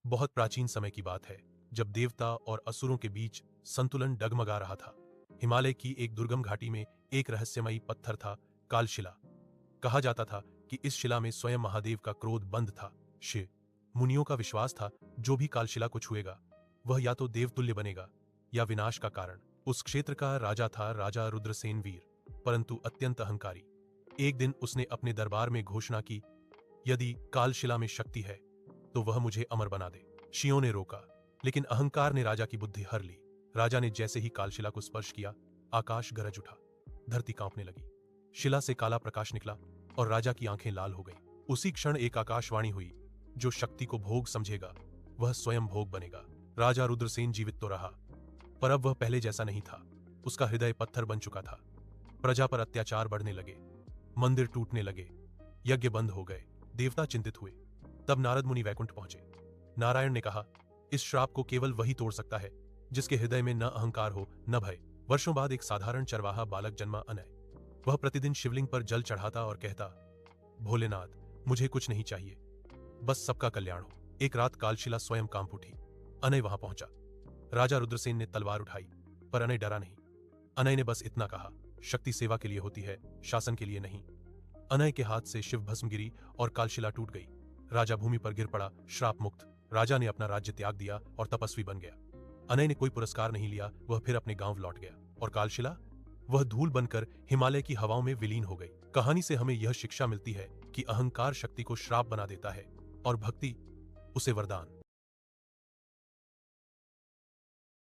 बहुत प्राचीन समय की बात है, जब देवता और असुरों के बीच संतुलन डगमगा रहा था। हिमालय की एक दुर्गम घाटी में एक रहस्यमयी पत्थर था, कालशिला। कहा जाता था कि इस शिला में स्वयं महादेव का क्रोध बंद था। शिव मुनियों का विश्वास था, जो भी कालशिला को छुएगा वह या तो देवतुल्य बनेगा या विनाश का कारण। उस क्षेत्र का राजा था राजा रुद्रसेन वीर, परंतु अत्यंत अहंकारी। एक दिन उसने अपने दरबार में घोषणा की, यदि कालशिला में शक्ति है तो वह मुझे अमर बना दे। शियों ने रोका, लेकिन अहंकार ने राजा की बुद्धि हर ली। राजा ने जैसे ही कालशिला को स्पर्श किया, आकाश गरज उठा, धरती कांपने लगी। शिला से काला प्रकाश निकला और राजा की आंखें लाल हो गई। उसी क्षण एक आकाशवाणी हुई, जो शक्ति को भोग समझेगा वह स्वयं भोग बनेगा। राजा रुद्रसेन जीवित तो रहा, पर अब वह पहले जैसा नहीं था। उसका हृदय पत्थर बन चुका था। प्रजा पर अत्याचार बढ़ने लगे, मंदिर टूटने लगे, यज्ञ बंद हो गए। देवता चिंतित हुए। तब नारद मुनि वैकुंठ पहुंचे। नारायण ने कहा, इस श्राप को केवल वही तोड़ सकता है जिसके हृदय में न अहंकार हो न भय। वर्षों बाद एक साधारण चरवाहा बालक जन्मा, अनय। वह प्रतिदिन शिवलिंग पर जल चढ़ाता और कहता, भोलेनाथ, मुझे कुछ नहीं चाहिए, बस सबका कल्याण हो। एक रात कालशिला स्वयं कांप उठी। अनय वहां पहुंचा। राजा रुद्रसेन ने तलवार उठाई, पर अनय डरा नहीं। अनय ने बस इतना कहा, शक्ति सेवा के लिए होती है, शासन के लिए नहीं। अनय के हाथ से शिव भस्म गिरी और कालशिला टूट गई। राजा भूमि पर गिर पड़ा, श्राप मुक्त। राजा ने अपना राज्य त्याग दिया और तपस्वी बन गया। अनय ने कोई पुरस्कार नहीं लिया, वह फिर अपने गांव लौट गया। और कालशिला, वह धूल बनकर हिमालय की हवाओं में विलीन हो गई। कहानी से हमें यह शिक्षा मिलती है कि अहंकार शक्ति को श्राप बना देता है और भक्ति उसे वरदान।